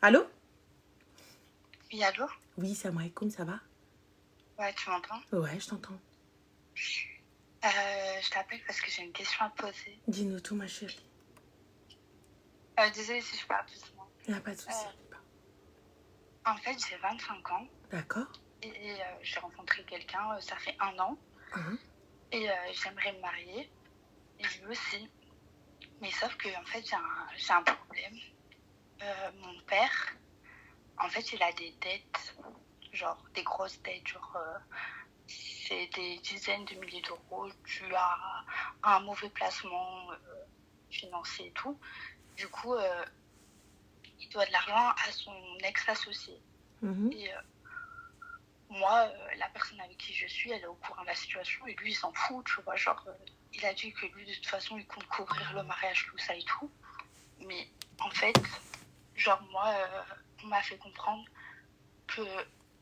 Allô? Oui, allô? Oui, salam alaikum, ça va? Ouais, tu m'entends? Ouais, je t'entends. Je t'appelle parce que j'ai une question à te poser. Dis-nous tout, ma chérie. Désolée si je parle doucement. Il n'y a pas de souci. En fait, j'ai 25 ans D'accord. et j'ai rencontré quelqu'un, ça fait 1 an. Et j'aimerais me marier. Et lui aussi. Mais sauf que, en fait, j'ai un problème. Mon père, en fait, il a des dettes, genre des grosses dettes, genre c'est des dizaines de milliers d'euros dû à un mauvais placement financier et tout. Du coup, il doit de l'argent à son ex-associé. Et moi, la personne avec qui je suis, elle est au courant de la situation et lui, il s'en fout, tu vois. Genre, il a dit que lui, de toute façon, il compte couvrir le mariage, tout ça et tout. Mais en fait, genre, moi, on m'a fait comprendre que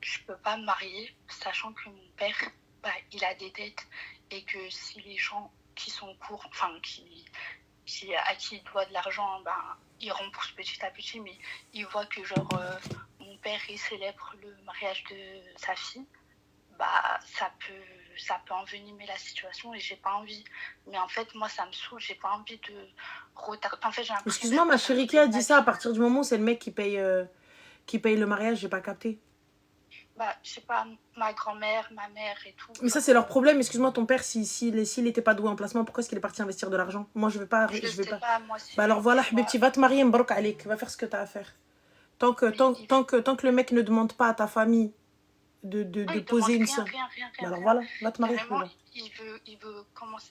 je peux pas me marier, sachant que mon père, bah, il a des dettes et que si les gens qui sont au courant, enfin, à qui il doit de l'argent, ben, il rembourse petit à petit, mais il voit que, genre, mon père, il célèbre le mariage de sa fille, bah, ça peut envenimer la situation et j'ai pas envie. Mais en fait, moi, ça me saoule, j'ai pas envie de retarder. En fait, j'ai l'impression Excuse-moi, que ma je chérie, retarde qui a dit ma ça à vie. partir du moment où c'est le mec qui paye le mariage? J'ai pas capté. Bah, je sais pas, ma grand-mère, ma mère et tout. Mais ça, Genre, c'est leur problème. Excuse-moi, ton père, s'il était pas doué en placement, pourquoi est-ce qu'il est parti investir de l'argent? Moi, je vais pas. je Je vais sais pas. pas, moi, si, Bah alors genre, voilà, tu vois. Habibti, va te marier, Mbarouk Alik. Va faire ce que t'as à faire. Tant que, Mais tant, tant que, tant que le mec ne demande pas à ta famille non, de il demande poser une rien, somme. rien, rien, Bah rien, alors rien. voilà, va te marier, Carrément, Habiba.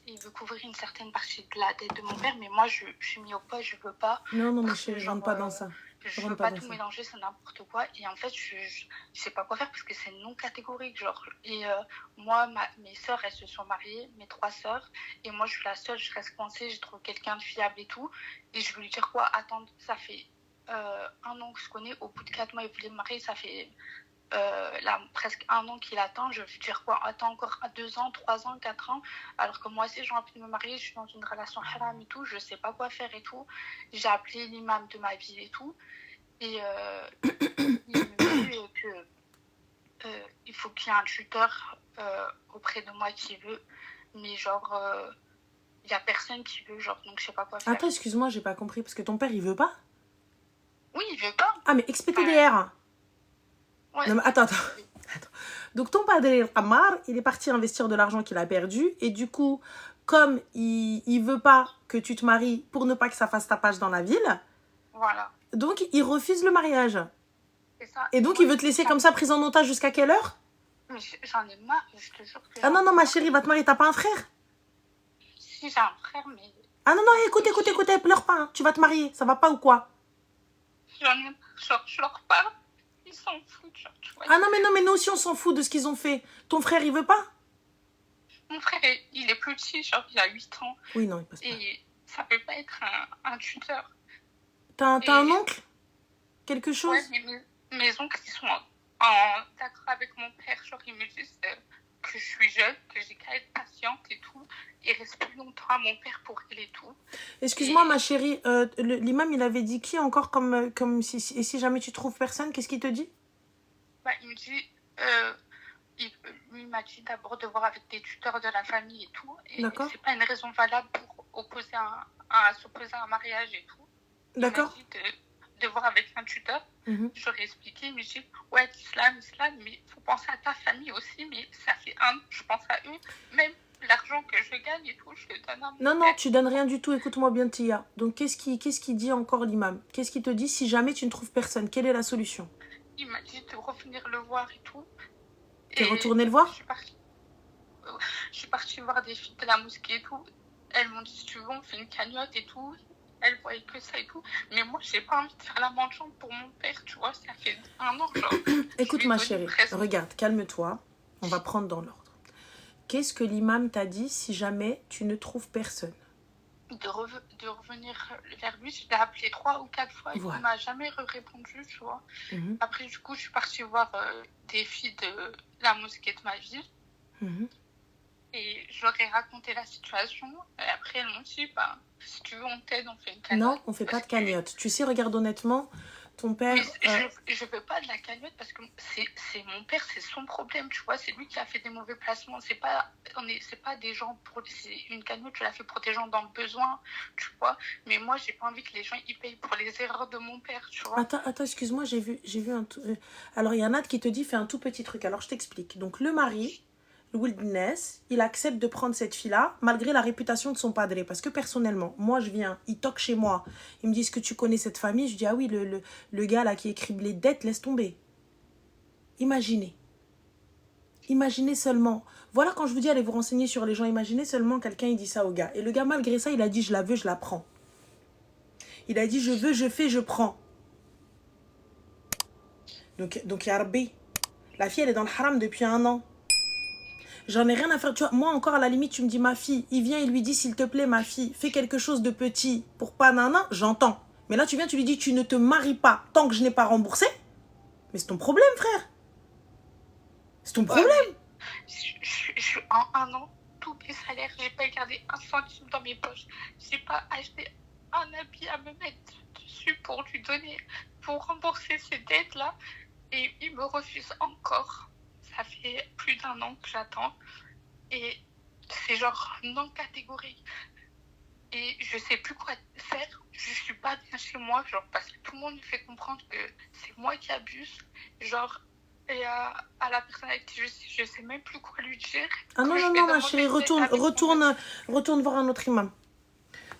il veut couvrir une certaine partie de la dette de mon père, mais moi, je suis mis au pas, je veux pas. Non, non, ma Parce que, chérie, genre, rentre pas dans ça. je Rentre veux pas pas dans tout ça. mélanger, c'est n'importe quoi. Et en fait, je sais pas quoi faire parce que c'est non catégorique, genre. Et moi, mes sœurs, elles se sont mariées, mes 3 sœurs. Et moi, je suis la seule, je reste coincée, j'ai trouvé quelqu'un de fiable et tout. Et je veux lui dire quoi? Attends, ça fait 1 an que je connais. Au bout de 4 mois, il voulait me marier, ça fait là, presque 1 an qu'il attend. Je veux dire quoi? Attends encore 2 ans, 3 ans, 4 ans. Alors que moi aussi, j'ai envie de me marier, je suis dans une relation haram et tout, je sais pas quoi faire et tout. J'ai appelé l'imam de ma ville et tout. Et il me dit que il faut qu'il y ait un tuteur auprès de moi qui veut. Mais genre, il y a personne qui veut, genre, donc je sais pas quoi faire. Attends, excuse-moi, j'ai pas compris. Parce que ton père, il veut pas? Oui, il veut pas. Ah, mais XPTDR. Ouais. Non, mais attends. Donc, ton père, El Qamar, il est parti investir de l'argent qu'il a perdu. Et du coup, comme il veut pas que tu te maries pour ne pas que ça fasse tapage dans la ville, Voilà. donc il refuse le mariage. C'est ça. Et donc, moi, il veut te laisser comme ça prise en otage jusqu'à quelle heure? Mais j'en ai marre, je te jure que Ah non, j'en non, ai ma marre. chérie, va te marier, t'as pas un frère? Si j'ai un frère, mais... Ah non, non, écoute, pleure pas, hein. Tu vas te marier, ça va pas ou quoi? J'en ai marre, genre, je leur parle, ils s'en foutent, genre, tu vois. Ah non, mais nous aussi, on s'en fout de ce qu'ils ont fait. Ton frère, il veut pas? Mon frère, il est plus petit, genre, il a 8 ans. Oui, non, il passe pas. Et ça peut pas être un tuteur. T'as un oncle? Quelque chose? Ouais, mais mes oncles, ils sont d'accord avec mon père. Genre, ils me disent que je suis jeune, que j'ai qu'à être patiente et tout. Il reste plus longtemps à mon père pour elle et tout. Excuse-moi, ma chérie, l'imam, il avait dit qui encore comme si jamais tu trouves personne, qu'est-ce qu'il te dit? Bah, il me dit... lui, il m'a dit d'abord de voir avec des tuteurs de la famille et tout. Et c'est pas une raison valable pour s'opposer à un mariage et tout. D'accord. Il m'a dit de voir avec un tuteur. J'aurais expliqué, il me dit ouais, l'islam, mais il faut penser à ta famille aussi. Mais ça fait je pense à eux. Même l'argent que je gagne et tout, je le donne à mon Non, père. non, tu donnes rien du tout, écoute-moi bien, Tia. Donc, qu'est-ce qu'il dit encore l'imam? Qu'est-ce qu'il te dit si jamais tu ne trouves personne? Quelle est la solution? Il m'a dit de revenir le voir et tout. T'es retourné le voir? Je suis partie voir des filles de la mosquée et tout. Elles m'ont dit si tu veux, on fait une cagnotte et tout. Elle voyait que ça et tout. Mais moi, j'ai pas envie de faire la mendiante pour mon père, tu vois. Ça fait 1 an, genre. Écoute, ma chérie, regarde, calme-toi. On va prendre dans l'ordre. Qu'est-ce que l'imam t'a dit si jamais tu ne trouves personne? De revenir vers lui, je l'ai appelé 3 ou 4 fois. Voilà. Il m'a jamais répondu, tu vois. Après, du coup, je suis partie voir des filles de la mosquée de ma ville. Et je leur ai raconté la situation. Et après, elles m'ont dit, bah, si tu veux, on t'aide, on fait une cagnotte. Non, on fait pas de cagnotte. Tu sais, regarde honnêtement, Ton père... Mais je veux pas de la cagnotte parce que c'est mon père, c'est son problème, tu vois. C'est lui qui a fait des mauvais placements. C'est pas des gens pour... C'est une cagnotte, tu l'as fait pour des gens dans le besoin, tu vois. Mais moi, j'ai pas envie que les gens ils payent pour les erreurs de mon père, tu vois. Attends, excuse-moi, j'ai vu un tout... Alors, il y a Nat qui te dit, fais un tout petit truc. Alors, je t'explique. Donc, le mari, le Wildness, il accepte de prendre cette fille-là, malgré la réputation de son padré. Parce que, personnellement, moi, je viens, il toque chez moi. Il me dit, est-ce que tu connais cette famille? Je dis, ah oui, le gars, là, qui écrit les dettes, laisse tomber. Imaginez. Imaginez seulement. Voilà, quand je vous dis, allez vous renseigner sur les gens, imaginez seulement quelqu'un, il dit ça au gars. Et le gars, malgré ça, il a dit, je la veux, je la prends. Il a dit, je veux, je fais, je prends. Donc, ya Rabbi, la fille, elle est dans le haram depuis 1 an. J'en ai rien à faire. Tu vois, moi, encore, à la limite, tu me dis, ma fille, il vient, il lui dit, s'il te plaît, ma fille, fais quelque chose de petit pour pas nana, j'entends. Mais là, tu viens, tu lui dis, tu ne te maries pas tant que je n'ai pas remboursé. Mais c'est ton problème, frère. C'est ton problème. En 1 an, tous mes salaires, j'ai pas gardé un centime dans mes poches. J'ai pas acheté un habit à me mettre dessus pour lui donner, pour rembourser ces dettes-là. Et il me refuse encore. Ça fait plus d'1 an que j'attends. Et c'est genre non catégorique. Et je sais plus quoi faire. Je suis pas bien chez moi, genre, parce que tout le monde me fait comprendre que c'est moi qui abuse. Genre, et à la personne avec qui je sais même plus quoi lui dire. Ah non, non, ma chérie, retourne voir un autre imam.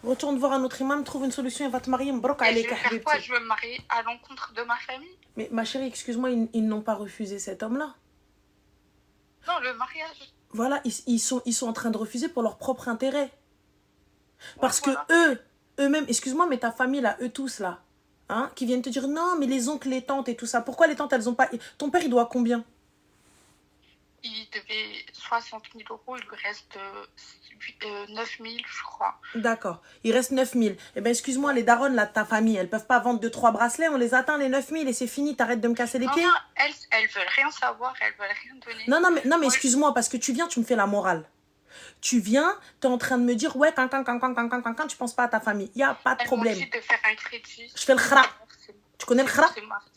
Retourne voir un autre imam, trouve une solution et va te marier. Et je vais faire quoi? Je veux me marier à l'encontre de ma famille? Mais ma chérie, excuse-moi, ils n'ont pas refusé cet homme-là. Non, le mariage. Voilà, ils sont en train de refuser pour leur propre intérêt. Parce que eux-mêmes, excuse-moi, mais ta famille, là, eux tous, là, hein, qui viennent te dire, non, mais les oncles, les tantes et tout ça, pourquoi les tantes, elles ont pas... Ton père, il doit combien? Il devait 60 000 euros, il lui reste 9 000, je crois. D'accord, il reste 9 000. Eh bien, excuse-moi, les daronnes, là, de ta famille, elles peuvent pas vendre 2-3 bracelets, on les atteint, les 9 000, et c'est fini, t'arrêtes de me casser les pieds. Non, elles veulent rien savoir, elles veulent rien donner. Non, mais excuse-moi, parce que tu viens, tu me fais la morale. Tu viens, tu es en train de me dire, ouais, quand tu penses pas à ta famille. Il n'y a pas de problème. Elle m'a dit de faire un crédit. Je fais le khra. Tu connais le khra?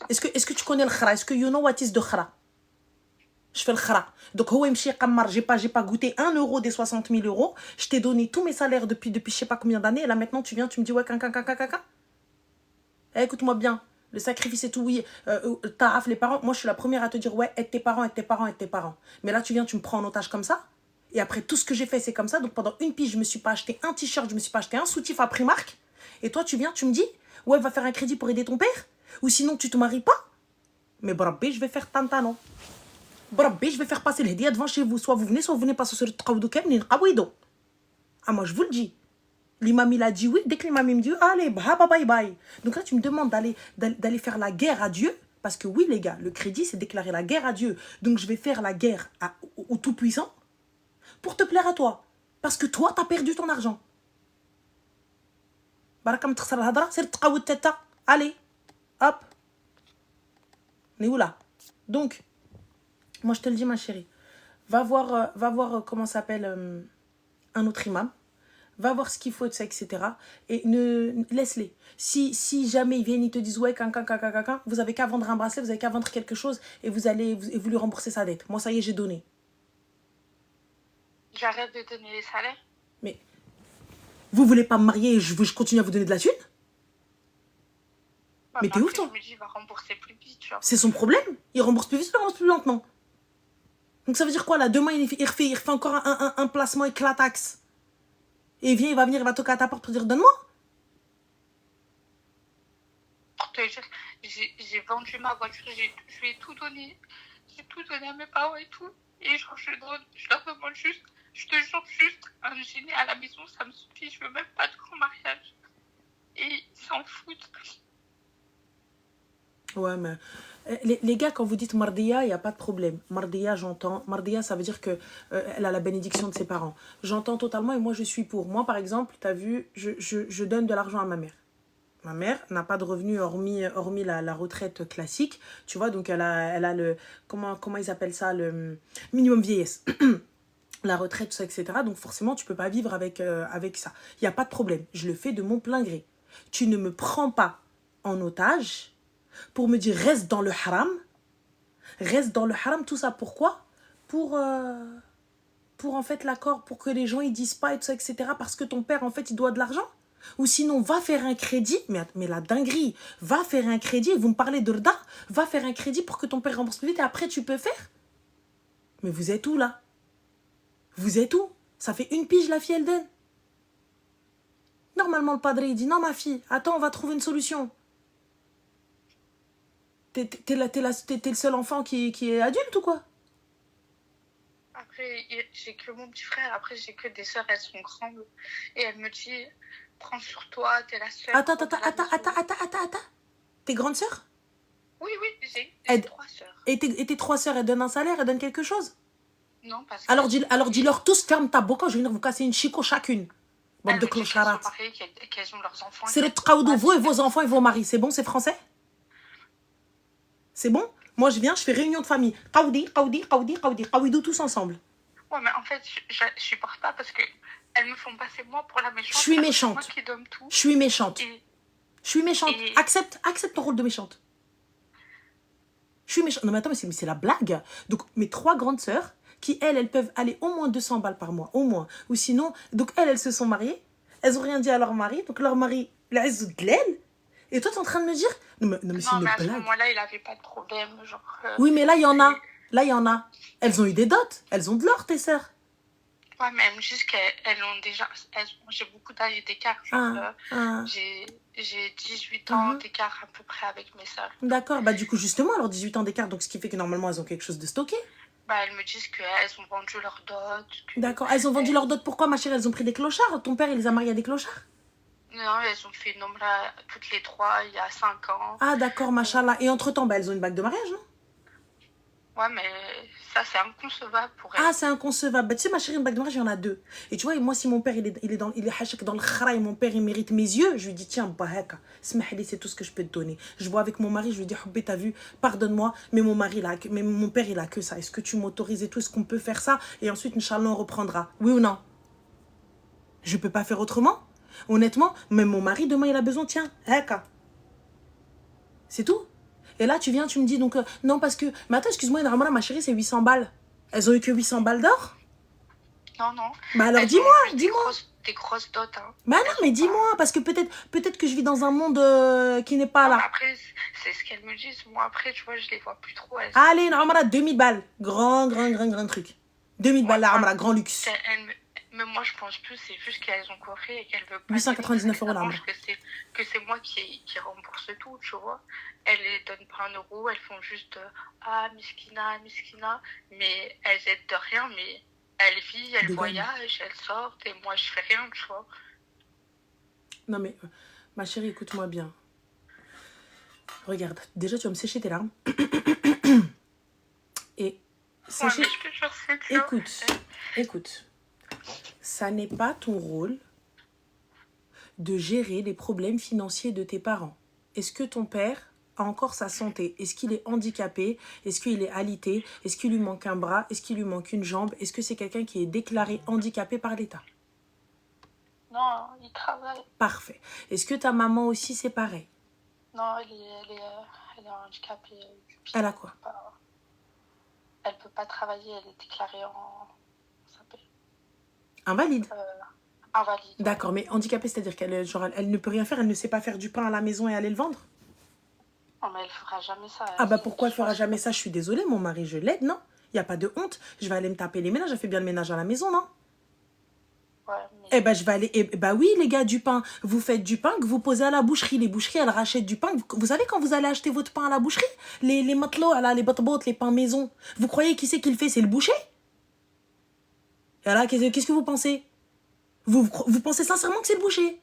Est-ce que tu connais le khra? Est-ce que you know what is the khra? Je fais le khra. Donc, j'ai pas goûté 1 euro des 60 000 euros. Je t'ai donné tous mes salaires depuis je sais pas combien d'années. Et là, maintenant, tu viens, tu me dis, ouais, écoute-moi bien. Le sacrifice et tout, oui. Taraf, les parents. Moi, je suis la première à te dire, ouais, aide tes parents. Mais là, tu viens, tu me prends en otage comme ça. Et après, tout ce que j'ai fait, c'est comme ça. Donc, pendant une pige, je me suis pas acheté un t-shirt, je me suis pas acheté un soutif à Primark. Et toi, tu viens, tu me dis, ouais, va faire un crédit pour aider ton père. Ou sinon, tu te maries pas. Mais brabé, je vais faire tantano. Brabé, je vais faire passer les hediya devant chez vous. Soit vous venez pas sur le tqawdou kamnin qawidou. Ah, moi, je vous le dis. L'imam, il a dit oui. Dès que l'imam, il me dit, allez, bye bye. Donc là, tu me demandes d'aller faire la guerre à Dieu. Parce que oui, les gars, le crédit, c'est déclarer la guerre à Dieu. Donc, je vais faire la guerre au Tout-Puissant. Pour te plaire à toi. Parce que toi, t'as perdu ton argent. Barakam tkhsar hadra, c'est tqawd tata. Allez, hop. On est où là? Donc, moi je te le dis ma chérie, va voir comment s'appelle un autre imam. Va voir ce qu'il faut, etc. Et laisse-les. Si jamais ils viennent, ils te disent ouais, vous avez qu'à vendre un bracelet, vous avez qu'à vendre quelque chose et vous lui remboursez sa dette. Moi, ça y est, j'ai donné. J'arrête de donner les salaires. Mais vous voulez pas me marier et je continue à vous donner de la thune? Mais t'es ouf, toi? Je me dis, il va rembourser plus vite, tu vois. C'est son problème. Il rembourse plus vite, il rembourse plus lentement. Donc ça veut dire quoi là? Demain, il refait encore un placement éclataxe. Et il va venir, il va toquer à ta porte pour dire donne-moi. Pour te dire, j'ai vendu ma voiture, je lui ai tout donné. J'ai tout donné à mes parents et tout. Et genre, je leur demande juste, je te jure, juste un dîner à la maison, ça me suffit. Je veux même pas de grand mariage. Et ils s'en foutent. Ouais, mais les gars, quand vous dites Mardia, il n'y a pas de problème. Mardia, j'entends. Mardia, ça veut dire qu'elle a la bénédiction de ses parents. J'entends totalement et moi, je suis pour. Moi, par exemple, tu as vu, je donne de l'argent à ma mère. Ma mère n'a pas de revenus hormis la retraite classique. Tu vois, donc elle a le... Comment ils appellent ça? Le minimum vieillesse. La retraite, tout ça, etc. Donc forcément, tu ne peux pas vivre avec ça. Il n'y a pas de problème. Je le fais de mon plein gré. Tu ne me prends pas en otage pour me dire reste dans le haram. Reste dans le haram, tout ça pourquoi? Pour en fait l'accord, pour que les gens ils disent pas et tout ça, etc. Parce que ton père en fait il doit de l'argent. Ou sinon va faire un crédit, mais la dinguerie, va faire un crédit, vous me parlez de rda, va faire un crédit pour que ton père rembourse plus vite et après tu peux faire. Mais vous êtes où là? Vous êtes où? Ça fait une pige la fille elle donne. Normalement le padre il dit non ma fille, attends on va trouver une solution. T'es le seul enfant qui est adulte ou quoi? Après, j'ai que mon petit frère. Après, j'ai que des sœurs, elles sont grandes. Et elle me dit, prends sur toi, t'es la seule. Attends. Tes grandes sœurs? Oui, j'ai 3 sœurs. Et tes 3 sœurs, elles donnent un salaire, elles donnent quelque chose? Non, parce que... Alors dis-leur tous, ferme ta boca, je vais venir vous casser une chico chacune. Bande de clocharats. Qu'elles ont leurs enfants. C'est le tqaoudou, vous et vos enfants et vos maris. C'est bon, c'est français? C'est bon? Moi, je viens, je fais réunion de famille. Qaoudou, tous ensemble. Ouais, mais en fait, je supporte pas parce que elles me font passer moi pour la méchante. Je suis méchante. Moi qui donne tout. Je suis méchante. Je suis méchante. Et... Accepte ton rôle de méchante. Je suis méchante. Non, mais attends, mais c'est la blague. Donc, mes 3 grandes sœurs, qui, elles peuvent aller au moins 200 balles par mois. Au moins. Ou sinon, donc elles se sont mariées. Elles n'ont rien dit à leur mari. Donc, leur mari, la l'aile. Et toi, t'es en train de me dire... Non, mais c'est une blague. À ce moment-là, il avait pas de problème. Genre, oui, mais là, il y en a. Là, il y en a. Elles ont eu des dots. Elles ont de l'or, tes sœurs. Ouais, mais même juste qu'elles ont déjà... J'ai beaucoup d'années d'écart. J'ai 18 ans d'écart à peu près avec mes sœurs. D'accord. Bah, du coup, justement, alors 18 ans d'écart, donc ce qui fait que normalement, elles ont quelque chose de stocké. Bah, elles me disent qu'elles ont vendu leur dot. D'accord. Elles ont vendu leur dot. Pourquoi, ma chérie? Elles ont pris des clochards. Ton père, il les a mariés à des clochards? Non, elles ont fait une omra toutes les 3 il y a 5 ans. Ah, d'accord, machallah. Et entre-temps, bah, elles ont une bague de mariage, non? Ouais, mais ça, c'est inconcevable pour elles. Ah, c'est inconcevable. Bah, tu sais, ma chérie, une bague de mariage, il y en a 2. Et tu vois, moi, si mon père, il est dans le khara et mon père, il mérite mes yeux, je lui dis, tiens, bahaka, smahli, c'est tout ce que je peux te donner. Je vois avec mon mari, je lui dis, Hubbi, t'as vu, pardonne-moi, mais mon père, il a que ça. Est-ce que tu m'autorises et tout? Est-ce qu'on peut faire ça? Et ensuite, Inch'Allah, on reprendra. Oui ou non? Je peux pas faire autrement? Honnêtement, même mon mari, demain, il a besoin, tiens, haka. C'est tout. Et là, tu viens, tu me dis, donc, non, parce que... Mais attends, excuse-moi, normalement, ma chérie, c'est 800 balles. Elles ont eu que 800 balles d'or? Non. Bah alors, dis-moi. Des grosses dots, hein. Bah non, mais dis-moi, parce que peut-être que je vis dans un monde qui n'est pas là. Après, c'est ce qu'elles me disent. Moi, après, tu vois, je les vois plus trop. Allez, Amra, 2000 balles. Grand truc. 2000 balles, la Amra, grand luxe. Mais moi, je pense plus, c'est juste qu'elles ont coffré et qu'elles veulent pas... 899 € l'âme. Que c'est moi qui rembourse tout, tu vois. Elles ne donnent pas 1 euro, elles font juste ah, miskina, mais elles aident de rien, mais elles vivent, elles voyagent, elles sortent, et moi, je fais rien, tu vois. Non, mais ma chérie, écoute-moi bien. Regarde, déjà, tu vas me sécher tes larmes. Et sécher... Ouais, mais je peux faire ça. Écoute. Ça n'est pas ton rôle de gérer les problèmes financiers de tes parents. Est-ce que ton père a encore sa santé? Est-ce qu'il est handicapé? Est-ce qu'il est alité? Est-ce qu'il lui manque un bras? Est-ce qu'il lui manque une jambe? Est-ce que c'est quelqu'un qui est déclaré handicapé par l'État? Non, il travaille. Parfait. Est-ce que ta maman aussi, c'est pareil? Non, elle est handicapée. Elle a quoi? Elle peut pas travailler, elle est déclarée en... Invalide. Invalide. D'accord, mais handicapée, c'est-à-dire qu'elle elle ne peut rien faire, elle ne sait pas faire du pain à la maison et aller le vendre? Non, mais elle fera jamais ça. Ah bah pourquoi elle fera jamais ça? Je suis désolée, mon mari, je l'aide, non? Il n'y a pas de honte. Je vais aller me taper les ménages, elle fait bien le ménage à la maison, non? Ouais, mais... Eh ben, je vais aller... Eh ben oui, les gars, du pain. Vous faites du pain que vous posez à la boucherie. Les boucheries, elles rachètent du pain. Vous savez quand vous allez acheter votre pain à la boucherie? Les matelots, là, les bottes, les pains maison. Vous croyez qui c'est qui le fait? C'est le boucher? Et là, qu'est-ce que vous pensez? Vous pensez sincèrement que c'est le boucher?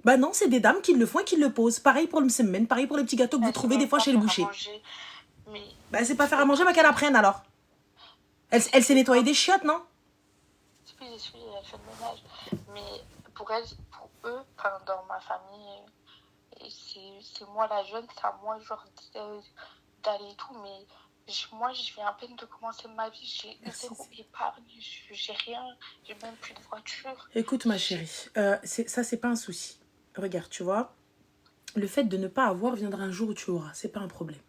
Bah non, c'est des dames qui le font et qui le posent. Pareil pour le msemen, pareil pour les petits gâteaux que vous trouvez des fois chez le boucher. Mais... Bah c'est pas faire à manger, mais qu'elle apprenne alors. Elle s'est nettoyée des chiottes, non? Oui, elle fait le ménage. Mais pour eux, dans ma famille, c'est moi la jeune, c'est à moi genre d'aller et tout, mais... Moi, je viens à peine de commencer ma vie, j'ai zéro épargne, j'ai rien, j'ai même plus de voiture. Écoute, ma chérie, ça, c'est pas un souci. Regarde, tu vois, le fait de ne pas avoir viendra un jour où tu auras. C'est pas un problème.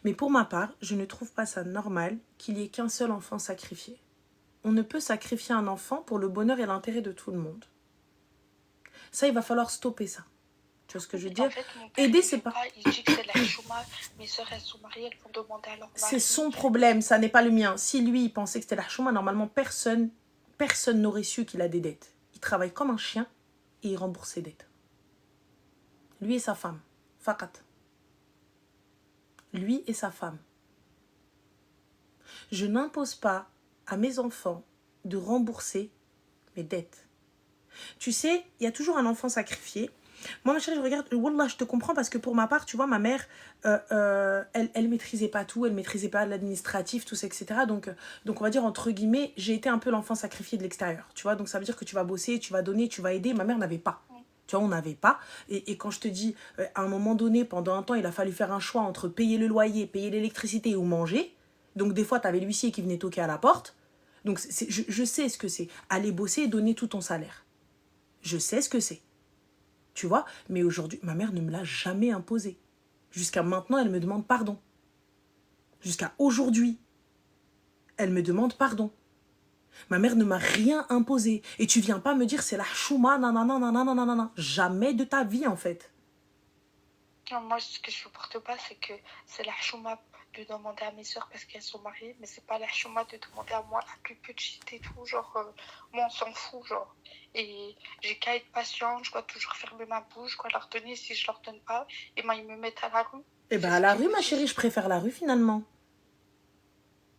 Mais pour ma part, je ne trouve pas ça normal qu'il y ait qu'un seul enfant sacrifié. On ne peut sacrifier un enfant pour le bonheur et l'intérêt de tout le monde. Ça, il va falloir stopper ça. Tu vois ce que je veux dire? En fait, mon père, Aider, il c'est veut pas... pas. Il dit que c'est la chouma. Mes soeurs, elles sont mariées, elles vont demander à leur mari. C'est son problème, ça n'est pas le mien. Si lui, il pensait que c'était la chouma, normalement, personne n'aurait su qu'il a des dettes. Il travaille comme un chien et il rembourse ses dettes. Lui et sa femme. Fakat. Lui et sa femme. Je n'impose pas à mes enfants de rembourser mes dettes. Tu sais, il y a toujours un enfant sacrifié. Moi, ma chérie, je regarde, Wallah, je te comprends parce que pour ma part, tu vois, ma mère, elle maîtrisait pas tout, elle maîtrisait pas l'administratif, tout ça, etc. Donc, on va dire, entre guillemets, j'ai été un peu l'enfant sacrifié de l'extérieur, tu vois. Donc, ça veut dire que tu vas bosser, tu vas donner, tu vas aider. Ma mère n'avait pas. Tu vois, on n'avait pas. Et quand je te dis, à un moment donné, pendant un temps, il a fallu faire un choix entre payer le loyer, payer l'électricité ou manger. Donc, des fois, tu avais l'huissier qui venait toquer à la porte. Donc, je sais ce que c'est. Aller bosser et donner tout ton salaire. Je sais ce que c'est. Tu vois, mais aujourd'hui, ma mère ne me l'a jamais imposé. Jusqu'à maintenant, elle me demande pardon. Jusqu'à aujourd'hui, elle me demande pardon. Ma mère ne m'a rien imposé. Et tu viens pas me dire c'est la chouma, nanana, nanana, nanana. Jamais de ta vie, en fait. Non, moi, ce que je supporte pas, c'est que c'est la chouma de demander à mes soeurs parce qu'elles sont mariées, mais c'est pas la chouma de demander à moi la plus petite et tout. Genre, moi, on s'en fout, genre. Et j'ai qu'à être patiente, je dois toujours fermer ma bouche, je dois leur donner si je leur donne pas. Et moi, ils me mettent à la rue. Eh ben, à la rue, ma chérie, je préfère la rue, finalement.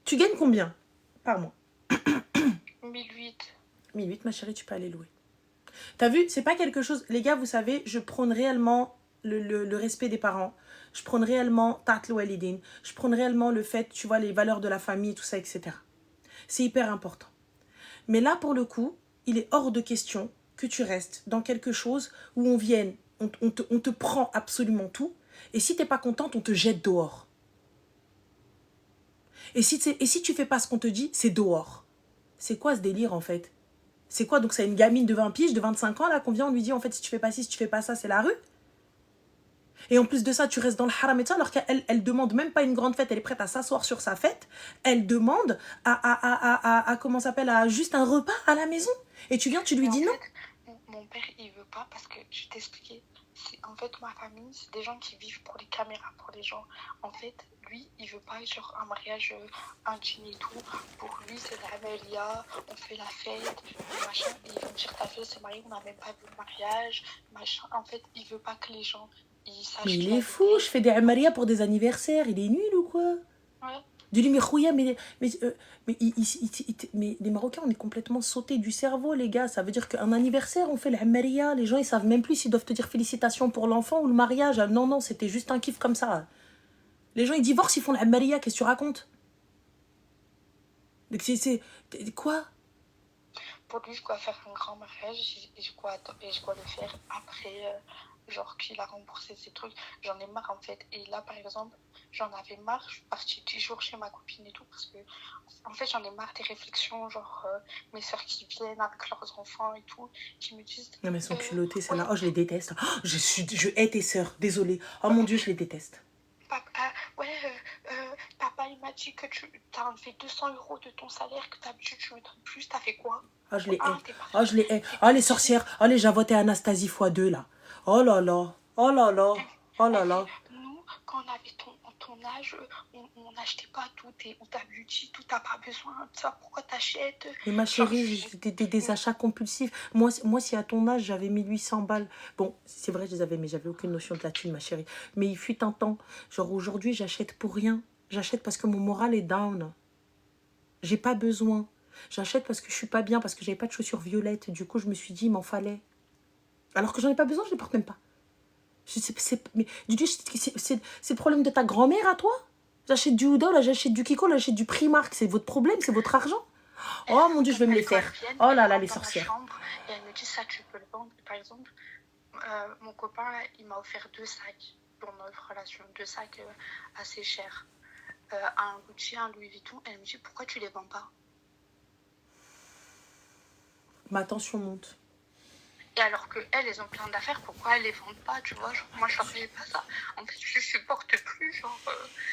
Tu gagnes combien par mois? 1008. 1008, ma chérie, tu peux aller louer. T'as vu, c'est pas quelque chose... Les gars, vous savez, je prône réellement le respect des parents. Je prône réellement Tatl Walidin. Je prône réellement le fait, tu vois, les valeurs de la famille, tout ça, etc. C'est hyper important. Mais là, pour le coup, il est hors de question que tu restes dans quelque chose où on vienne, on te prend absolument tout. Et si t'es pas contente, on te jette dehors. Et si tu fais pas ce qu'on te dit, c'est dehors. C'est quoi ce délire, en fait? C'est quoi? Donc c'est une gamine de 20 piges, de 25 ans, là, qu'on vient, on lui dit, en fait, si tu fais pas ci, si tu fais pas ça, c'est la rue. Et en plus de ça, tu restes dans le haram et tout ça, alors qu'elle demande même pas une grande fête, elle est prête à s'asseoir sur sa fête. Elle demande comment ça s'appelle, à juste un repas à la maison. Et tu viens, tu lui dis non. Mon père, il veut pas parce que, je t'expliquais, en fait, ma famille, c'est des gens qui vivent pour les caméras, pour les gens. En fait, lui, il veut pas, genre, un mariage intime et tout. Pour lui, c'est la Amélia, on fait la fête, machin. Et ils vont dire, ta fille s'est mariée, on n'a même pas vu le mariage, machin. En fait, il veut pas que les gens, ils sachent. Mais il est fou, je fais des amaria pour des anniversaires, il est nul ou quoi? Ouais. Du mais les Marocains, on est complètement sautés du cerveau, les gars. Ça veut dire qu'un anniversaire, on fait l'amaria. Les gens, ils savent même plus s'ils doivent te dire félicitations pour l'enfant ou le mariage. Non, non, c'était juste un kiff comme ça. Les gens, ils divorcent, ils font l'amaria. Qu'est-ce que tu racontes? Quoi? Pour lui, je dois faire un grand mariage et je dois le faire après, genre qu'il a remboursé ses trucs. J'en ai marre en fait. Et là, par exemple, j'en avais marre. Je suis partie 10 jours chez ma copine et tout parce que, en fait, j'en ai marre des réflexions, genre mes soeurs qui viennent avec leurs enfants et tout, qui me disent. Non, mais elles sont culottées, celles-là. Oh, je les déteste. Oh, je hais tes sœurs. Désolée. Oh mon Dieu, je les déteste. Papa, il m'a dit que tu as enlevé 200 € de ton salaire, que d'habitude tu me donnes plus, t'as fait quoi? Oh, je les hais. Oh, je les hais. Oh, les sorcières. Oh, les Javotte et Anastasie x2, là. Oh là là. Oh là là. Oh là là. Nous, quand on avait ton âge, on n'achetait pas tout, ou ta beauty, tout, t'as pas besoin de ça, pourquoi t'achètes? Mais ma chérie, des achats compulsifs. Moi, si à ton âge, j'avais 1800 balles. Bon, c'est vrai, je les avais, mais j'avais aucune notion de la thune, ma chérie. Mais il fut un temps. Genre, aujourd'hui, j'achète pour rien. J'achète parce que mon moral est down. J'ai pas besoin. J'achète parce que je suis pas bien, parce que j'avais pas de chaussures violettes. Du coup, je me suis dit, il m'en fallait. Alors que j'en ai pas besoin, je les porte même pas. Mais c'est le problème de ta grand-mère à toi? J'achète du Ouda, là, j'achète du Kiko, là, j'achète du Primark. C'est votre problème, c'est votre argent. Oh mon Dieu, je vais me les faire. Oh là là, les sorcières. Et elle me dit, ça, tu peux le vendre. Par exemple, mon copain, là, il m'a offert 2 sacs pour notre relation. 2 sacs assez chers. Un Gucci, un Louis Vuitton. Elle me dit, pourquoi tu les vends pas? Ma tension monte. Et alors qu'elles, elles ont plein d'affaires, pourquoi elles les vendent pas, tu vois? Genre, moi, je leur dis pas ça. En fait, je supporte plus, genre,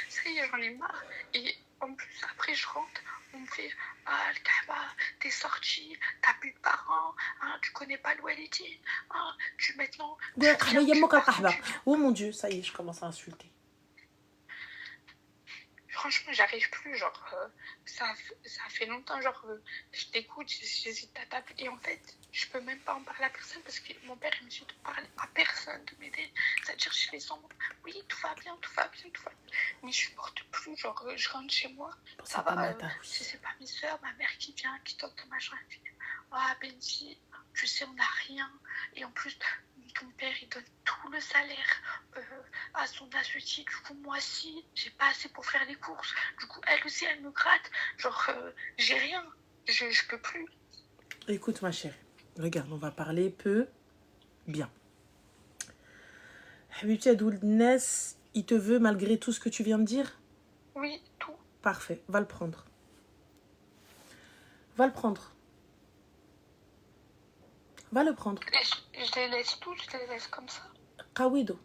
ça y est, j'en ai marre. Et en plus, après, je rentre, on me fait, ah, le Kaaba, t'es sorti, t'as plus de parents, hein, tu connais pas le Walidine, hein, maintenant, tu viens, tu pars quand tu viens. Oh mon Dieu, ça y est, je commence à insulter. Franchement, j'arrive plus, genre, ça fait longtemps, genre, je t'écoute, j'hésite à taper, et en fait, je peux même pas en parler à personne, parce que mon père, il me dit de parler à personne, de m'aider, c'est-à-dire, je fais semblant, oui, tout va bien, tout va bien, tout va bien, mais je supporte plus, genre, je rentre chez moi, ça va, si c'est pas mes soeurs, ma mère qui vient, qui toque dans ma chambre, elle fait, ah, Benji, tu sais, on n'a rien, et en plus, ton père, il donne tout le salaire à son associé. Du coup, moi aussi, j'ai pas assez pour faire les courses. Du coup, elle aussi, elle me gratte. Genre, j'ai rien. Je peux plus. Écoute, ma chérie, regarde, on va parler peu bien. Habibti Adoul Ness, il te veut malgré tout ce que tu viens de dire? Oui, tout. Parfait, va le prendre. Va le prendre. Va le prendre. Je les laisse tous, je les laisse comme ça. Kawido.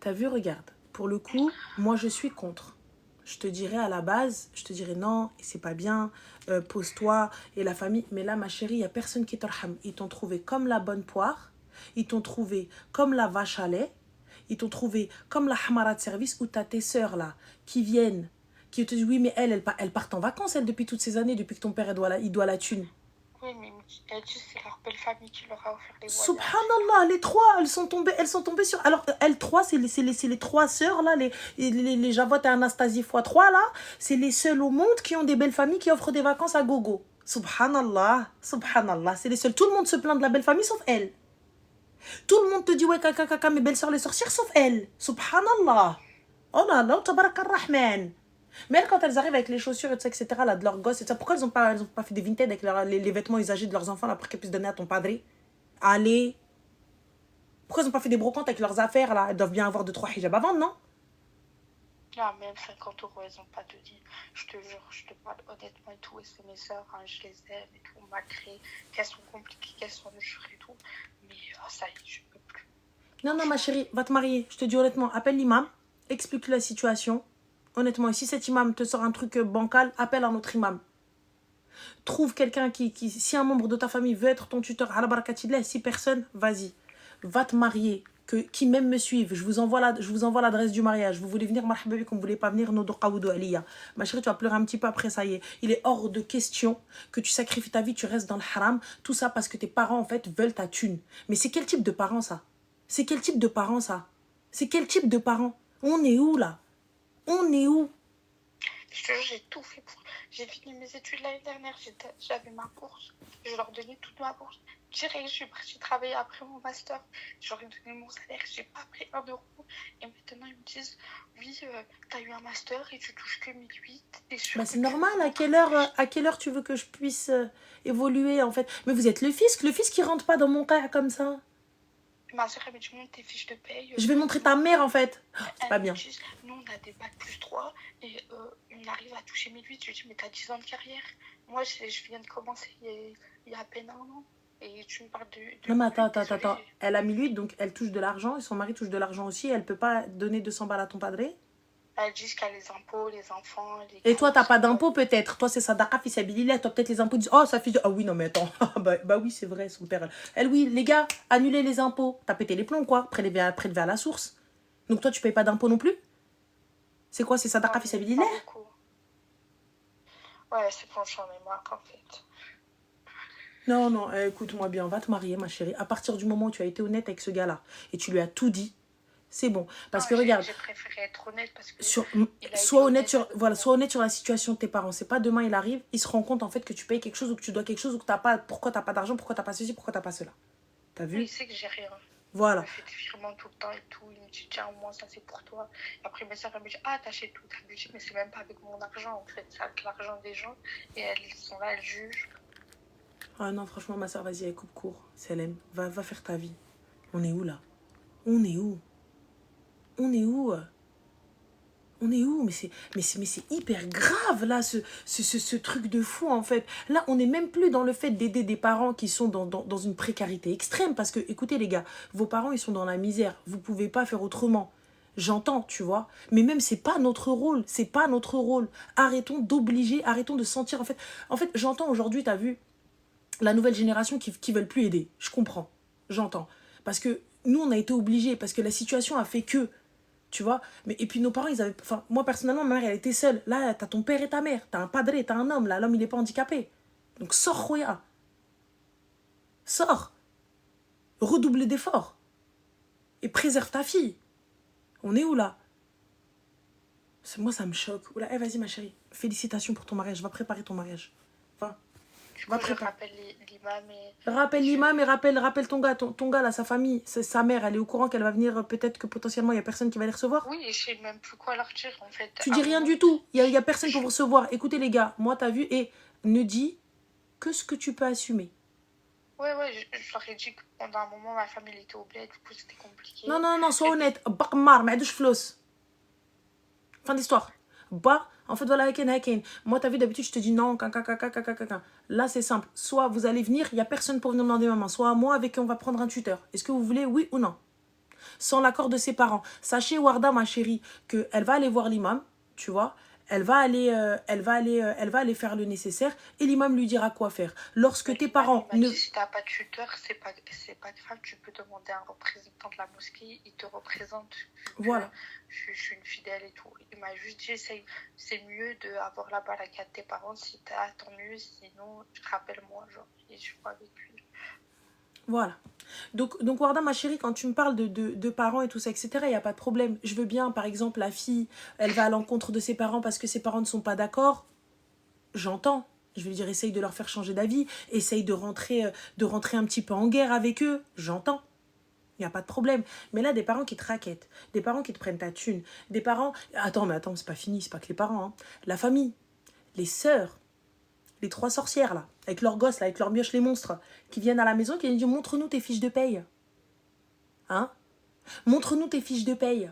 T'as vu, regarde. Pour le coup, moi je suis contre. Je te dirais à la base, je te dirais non, c'est pas bien, pose-toi, et la famille. Mais là, ma chérie, il n'y a personne qui t'arham. Ils t'ont trouvé comme la bonne poire, ils t'ont trouvé comme la vache à lait, ils t'ont trouvé comme la hamara de service où t'as tes sœurs là qui viennent, qui te disent oui, mais elles partent en vacances, elles, depuis toutes ces années, depuis que ton père il doit la thune. Oui, mais elle dit c'est leur belle famille qui leur a offert les voyages. Subhanallah, les trois, elles sont tombées sur... Alors, elles trois, c'est les trois sœurs, là, les Javotte et Anastasie x3, là, c'est les seules au monde qui ont des belles familles qui offrent des vacances à gogo. Subhanallah, subhanallah, c'est les seules. Tout le monde se plaint de la belle famille, sauf elle. Tout le monde te dit, ouais, caca, mes belles sœurs, les sorcières, sauf elle. Subhanallah. Oh là là, tabarak ar-Rahman. Mais elles, quand elles arrivent avec les chaussures, etc., là, de leurs gosses, etc., pourquoi elles ont pas fait des vintage avec les vêtements usagés de leurs enfants, là, pour qu'elles puissent donner à ton padre? Allez. Pourquoi ils n'ont pas fait des brocantes avec leurs affaires, là? Elles doivent bien avoir 2-3 hijabs à vendre, non? Non, même 50 euros, elles n'ont pas de dit. Je te jure, je te parle honnêtement et tout. Et c'est mes soeurs, hein, je les aime et tout, malgré qu'elles sont compliquées, qu'elles sont dures et tout. Mais ça y est, je peux plus. Non, ma chérie, va te marier. Je te dis honnêtement, appelle l'imam, explique-lui la situation. Honnêtement, et si cet imam te sort un truc bancal, appelle un autre imam. Trouve quelqu'un qui, si un membre de ta famille veut être ton tuteur, à la barakatillah, si personne, vas-y. Va te marier. Qui même me suivent, je vous envoie l'adresse du mariage. Vous voulez venir, marhababi, qu'on ne voulait pas venir, nodo qawdo aliya. Ma chérie, tu vas pleurer un petit peu après, ça y est. Il est hors de question que tu sacrifies ta vie, tu restes dans le haram. Tout ça parce que tes parents, en fait, veulent ta thune. Mais c'est quel type de parents, ça? C'est quel type de parents, ça? C'est quel type de parents? On est où, là? On est où? Je te jure, j'ai tout fait pour... J'ai fini mes études l'année dernière, j'avais ma bourse. Je leur donnais toute ma bourse. Direct, je suis partie travailler après mon master. Je leur ai donné mon salaire, j'ai pas pris 1 euro. Et maintenant, ils me disent, oui, t'as eu un master et tu touches que 1008. Bah c'est normal, à quelle heure tu veux que je puisse évoluer, en fait? Mais vous êtes le fisc qui rentre pas dans mon cas comme ça. Ma soeur, elle me dit, montre tes fiches de paye. Je vais montrer ta mère, en fait. C'est pas bien. Dit, nous, on a des bacs +3 et on arrive à toucher 1008. Je lui dis, mais t'as 10 ans de carrière. Moi, je viens de commencer il y a à peine 1 an. Et tu me parles de non, mais attends. Elle a 1008, donc elle touche de l'argent et son mari touche de l'argent aussi. Elle peut pas donner 200 balles à ton padré? Elle dit qu'il y a les impôts, les enfants, les... Et toi, t'as pas d'impôts peut-être? Toi, c'est sadaqa fi sabilillah. Toi, peut-être les impôts disent, oh, ça fait... Ah oui, non, mais attends. bah oui, c'est vrai, son père. Elle, oui, les gars, annulez les impôts. T'as pété les plombs, quoi. Prélever à la source. Donc toi, tu payes pas d'impôts non plus? C'est quoi, c'est sadaqa fi sabilillah? Ouais, c'est pour j'en ai marre, en fait. Non, écoute-moi bien, va te marier, ma chérie. À partir du moment où tu as été honnête avec ce gars-là et tu lui as tout dit, c'est bon. Parce que regarde, j'ai préféré être honnête parce que sois honnête sur la situation de tes parents. C'est pas demain il arrive, il se rend compte en fait que tu payes quelque chose ou que tu dois quelque chose ou que t'as pas, pourquoi t'as pas d'argent, pourquoi t'as pas ceci, pourquoi t'as pas cela. T'as vu? Il sait que j'ai rien. Voilà. Il me fait des virements tout le temps et tout. Il me dit tiens, au moins ça c'est pour toi. Et après mes soeurs elles me disent ah t'achètes tout, t'as budget, mais c'est même pas avec mon argent en fait, c'est avec l'argent des gens et elles sont là, elles jugent. Ah non, franchement, ma soeur, vas-y, elle coupe court. Célène, va faire ta vie. On est où là? On est où? On On est où? Mais c'est hyper grave, là, ce truc de fou, en fait. Là, on n'est même plus dans le fait d'aider des parents qui sont dans une précarité extrême. Parce que, écoutez, les gars, vos parents, ils sont dans la misère. Vous pouvez pas faire autrement. J'entends, tu vois. Mais même, c'est pas notre rôle. C'est pas notre rôle. Arrêtons d'obliger, arrêtons de sentir, En fait, j'entends aujourd'hui, t'as vu, la nouvelle génération qui veulent plus aider. Je comprends. J'entends. Parce que nous, on a été obligés. Parce que la situation a fait que... Tu vois, mais et puis nos parents, ils avaient. Enfin, moi personnellement, ma mère, elle était seule. Là, t'as ton père et ta mère. T'as un padre, t'as un homme. Là, l'homme, il est pas handicapé. Donc sors, Roya. Sors. Redouble d'efforts. Et préserve ta fille. On est où là? Moi, ça me choque. Oula, vas-y, ma chérie. Félicitations pour ton mariage. Va préparer ton mariage. Va. Du coup, je rappelle l'imam et... Rappelle l'imam et rappelle ton gars. Ton gars, là, sa famille, sa mère, elle est au courant qu'elle va venir. Peut-être que potentiellement, il n'y a personne qui va les recevoir. Oui, et je sais même plus quoi leur dire, en fait. Tu dis rien du tout. Il y a personne pour vous recevoir. Écoutez, les gars, moi, t'as vu, et ne dis que ce que tu peux assumer. Ouais, je leur ai dit que pendant un moment, ma famille était au bled, du coup, c'était compliqué. Non, sois honnête. Bakmar, ma floss. Fin d'histoire. En fait, voilà, haken. Moi, t'as vu, d'habitude, je te dis non, Là, c'est simple. Soit vous allez venir, il n'y a personne pour venir demander maman. Soit moi, avec qui on va prendre un tuteur. Est-ce que vous voulez, oui ou non? Sans l'accord de ses parents. Sachez, Warda, ma chérie, qu'elle va aller voir l'imam, tu vois. Elle va aller faire le nécessaire et l'imam lui dira quoi faire. Lorsque tes parents ne... Si t'as pas de tuteur, c'est pas grave, tu peux demander à un représentant de la mosquée, il te représente. Voilà. Je suis une fidèle et tout. Il m'a juste dit, c'est mieux d'avoir la baraka de tes parents, si t'as, tant mieux, sinon, rappelle-moi, genre, et je vois avec lui. Voilà. Donc Warda, ma chérie, quand tu me parles de parents et tout ça, etc., il n'y a pas de problème. Je veux bien, par exemple, la fille, elle va à l'encontre de ses parents parce que ses parents ne sont pas d'accord. J'entends. Je veux dire, essaye de leur faire changer d'avis. Essaye de rentrer un petit peu en guerre avec eux. J'entends. Il n'y a pas de problème. Mais là, des parents qui te raquettent, des parents qui te prennent ta thune, des parents... Attends, c'est pas fini, c'est pas que les parents. Hein. La famille, les sœurs, les 3 sorcières, là, avec leurs gosses, là, avec leurs mioches, les monstres, qui viennent à la maison, qui viennent dire, montre-nous tes fiches de paye. Hein? Montre-nous tes fiches de paye.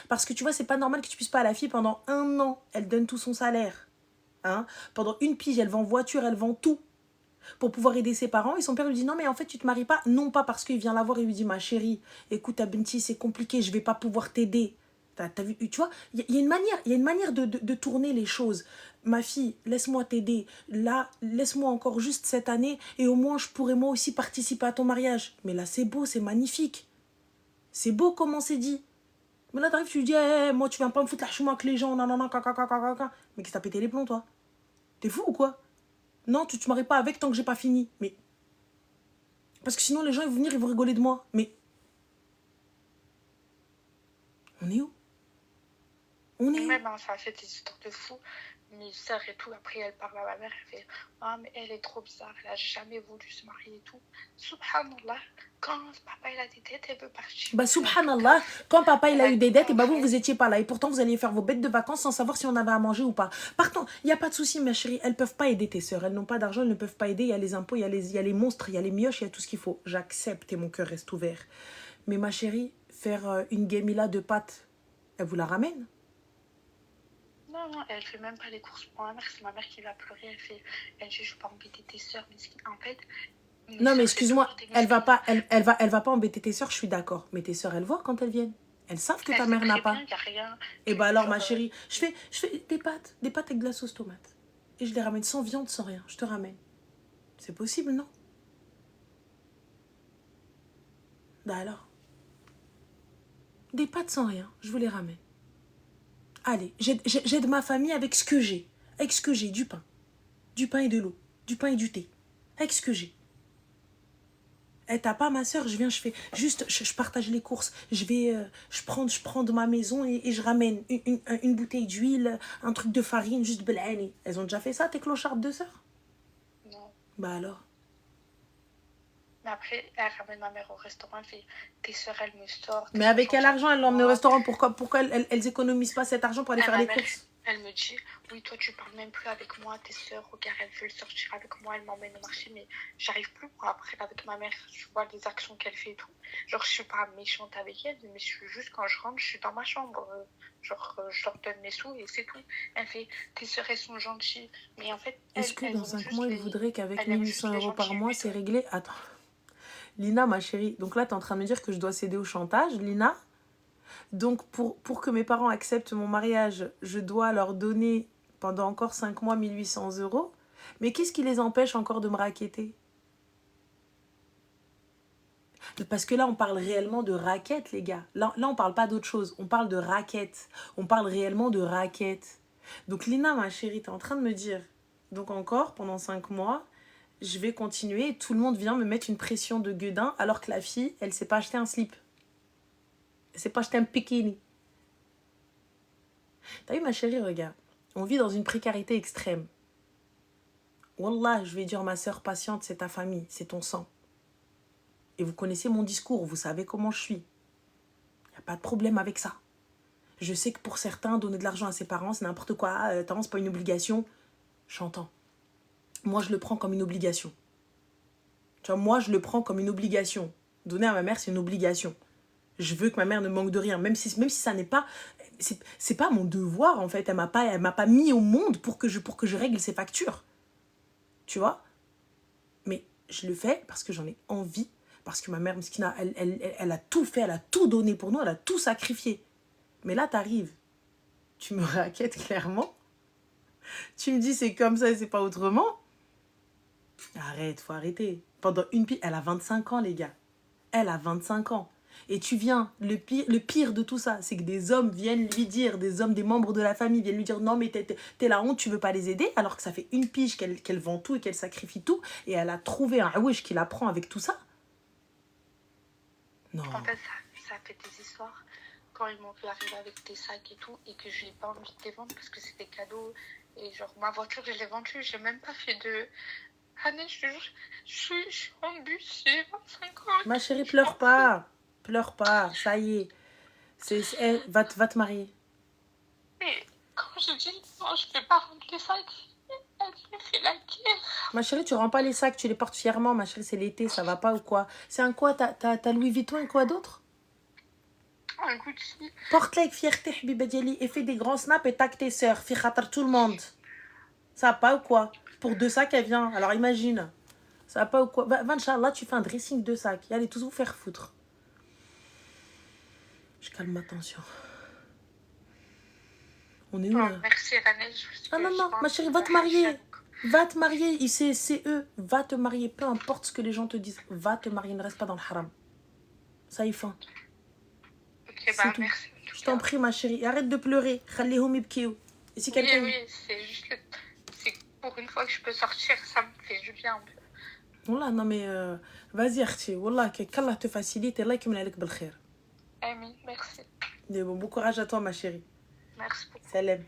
Parce que tu vois, c'est pas normal que tu puisses pas à la fille pendant 1 an, elle donne tout son salaire. Hein? Pendant 1 pige, elle vend voiture, elle vend tout. Pour pouvoir aider ses parents. Et son père lui dit, non, mais en fait, tu te maries pas. Non pas parce qu'il vient la voir et lui dit, ma chérie, écoute, Abenti, c'est compliqué, je vais pas pouvoir t'aider. T'as vu, tu vois, il y a une manière de tourner les choses. Ma fille, laisse-moi t'aider. Là, laisse-moi encore juste cette année et au moins, je pourrai moi aussi participer à ton mariage. Mais là, c'est beau, c'est magnifique. C'est beau comment c'est dit. Mais là, t'arrives, tu lui dis, moi, tu viens pas me foutre la chouma avec les gens, non. Mais qu'est-ce que t'as pété les plombs, toi? T'es fou ou quoi? Non, tu te maries pas avec tant que j'ai pas fini. Mais... Parce que sinon, les gens, ils vont venir, ils vont rigoler de moi. Mais... On est où? On est où? Même, ça a fait des histoires de fou. Mes sœurs et tout, après, elle parle à ma mère, elle fait « Ah, mais elle est trop bizarre, elle a jamais voulu se marier et tout. » Subhanallah, quand papa, il a des dettes, elle veut partir. Bah, subhanallah, quand papa, il a eu des dettes, et bah, vous étiez pas là. Et pourtant, vous alliez faire vos bêtes de vacances sans savoir si on avait à manger ou pas. Partons, il n'y a pas de souci, ma chérie. Elles peuvent pas aider tes sœurs. Elles n'ont pas d'argent, elles ne peuvent pas aider. Il y a les impôts, il y a les monstres, il y a les mioches, il y a tout ce qu'il faut. J'accepte et mon cœur reste ouvert. Mais ma chérie, faire une guémila de pâtes, elle vous la ramène? Non, elle fait même pas les courses pour ma mère. C'est ma mère qui va pleurer. Elle dit, je vais pas embêter tes sœurs. Mais en fait... Non, mais excuse-moi, elle va pas embêter tes sœurs, je suis d'accord. Mais tes sœurs, elles voient quand elles viennent. Elles savent que ta mère n'a pas. Et bah alors, ma chérie, je fais des pâtes avec de la sauce tomate. Et je les ramène sans viande, sans rien. Je te ramène. C'est possible, non? Bah alors. Des pâtes sans rien, je vous les ramène. Allez, j'aide ma famille avec ce que j'ai. Avec ce que j'ai, du pain. Du pain et de l'eau. Du pain et du thé. Avec ce que j'ai. T'as pas ma soeur, je viens, je fais juste, je partage les courses. Je prends de ma maison et je ramène une bouteille d'huile, un truc de farine, juste belani. Elles ont déjà fait ça, tes clochardes de sœurs? Non. Bah alors. Mais après, elle ramène ma mère au restaurant, elle fait, tes sœurs, elles me sortent. Mais avec quel argent elles l'emmènent au restaurant? Pourquoi elles économisent pas cet argent pour aller faire les courses? Elle me dit, oui, toi, tu parles même plus avec moi, tes sœurs, regarde, elles veulent sortir avec moi, elles m'emmènent au marché, mais j'arrive plus, moi, après, avec ma mère, je vois les actions qu'elle fait et tout. Genre, je suis pas méchante avec elle, mais je suis juste, quand je rentre, je suis dans ma chambre. Je leur donne mes sous et c'est tout. Elle fait, tes sœurs, elles sont gentilles. Mais en fait, Est-ce que dans 5 mois, il voudrait qu'avec elles aiment 1800 juste les euros par gentils mois, c'est réglé? Attends. Lina, ma chérie, donc là, tu es en train de me dire que je dois céder au chantage, Lina. Donc, pour que mes parents acceptent mon mariage, je dois leur donner pendant encore 5 mois 1800 euros. Mais qu'est-ce qui les empêche encore de me racketter? Parce que là, on parle réellement de raquettes, les gars. Là on parle pas d'autre chose. On parle de raquettes. On parle réellement de raquettes. Donc, Lina, ma chérie, tu es en train de me dire, donc encore, pendant 5 mois, je vais continuer et tout le monde vient me mettre une pression de gueudin alors que la fille, elle s'est pas acheté un slip. Elle s'est pas acheté un bikini. T'as vu, ma chérie, regarde. On vit dans une précarité extrême. Wallah, je vais dire, ma soeur, patiente, c'est ta famille, c'est ton sang. Et vous connaissez mon discours, vous savez comment je suis. Il n'y a pas de problème avec ça. Je sais que pour certains, donner de l'argent à ses parents, c'est n'importe quoi. Attends, c'est pas une obligation. J'entends. Moi, je le prends comme une obligation. Tu vois, moi, je le prends comme une obligation. Donner à ma mère, c'est une obligation. Je veux que ma mère ne manque de rien, même si ça n'est pas... C'est pas mon devoir, en fait. Elle m'a pas mis au monde pour que je règle ses factures. Tu vois? Mais je le fais parce que j'en ai envie. Parce que ma mère, Mskina, elle a tout fait, elle a tout donné pour nous, elle a tout sacrifié. Mais là, t'arrives. Tu me raquettes clairement. Tu me dis c'est comme ça et c'est pas autrement. Arrête, faut arrêter. Pendant une pile, elle a 25 ans, les gars. Elle a 25 ans. Et tu viens, le pire de tout ça, c'est que des hommes viennent lui dire, des membres de la famille viennent lui dire non mais t'es la honte, tu veux pas les aider, alors que ça fait une pige qu'elle vend tout et qu'elle sacrifie tout, et elle a trouvé un wesh qui la prend avec tout ça. Non. En fait, ça fait des histoires quand ils m'ont vu arriver avec des sacs et tout, et que je n'ai pas envie de les vendre parce que c'était cadeau. Et genre, ma voiture, je l'ai vendue, j'ai même pas fait de... Année, je suis en bus, j'ai 25 ans. Ma chérie, pleure pas. Pleure pas, ça y est. Va te marier. Mais quand je dis non, je peux pas rendre les sacs, elle me fait la guerre. Ma chérie, tu rends pas les sacs, tu les portes fièrement. Ma chérie, c'est l'été, ça va pas ou quoi? C'est un quoi? T'as Louis Vuitton et quoi d'autre? Un Gucci. Porte-les avec fierté, Habiba Diali, et fais des grands snaps et tac tes sœurs. Fais khatar tout le monde. Ça va pas ou quoi? Pour 2 sacs, elle vient. Alors imagine. Ça va pas ou quoi? Va, Inch'Allah, tu fais un dressing de sacs. Et allez tous vous faire foutre. Je calme ma tension. On est où là? Merci René. Ah non, ma chérie, va te marier. Va te marier. C'est eux. Va te marier. Peu importe ce que les gens te disent. Va te marier. Ne reste pas dans le haram. Ça y est fin. Ok, bah merci. Je t'en prie, ma chérie. Arrête de pleurer. Khalihom ibkiou. Et si quelqu'un... Oui, c'est juste... C'est pour une fois que je peux sortir, ça me fait du bien un peu. Wallah, non mais... vas-y, Arti. Wallah, qu'Allah te facilite. Et Allah qui me l'alik bel khair. Amin, merci. Bon courage à toi, ma chérie. Merci beaucoup. Salam.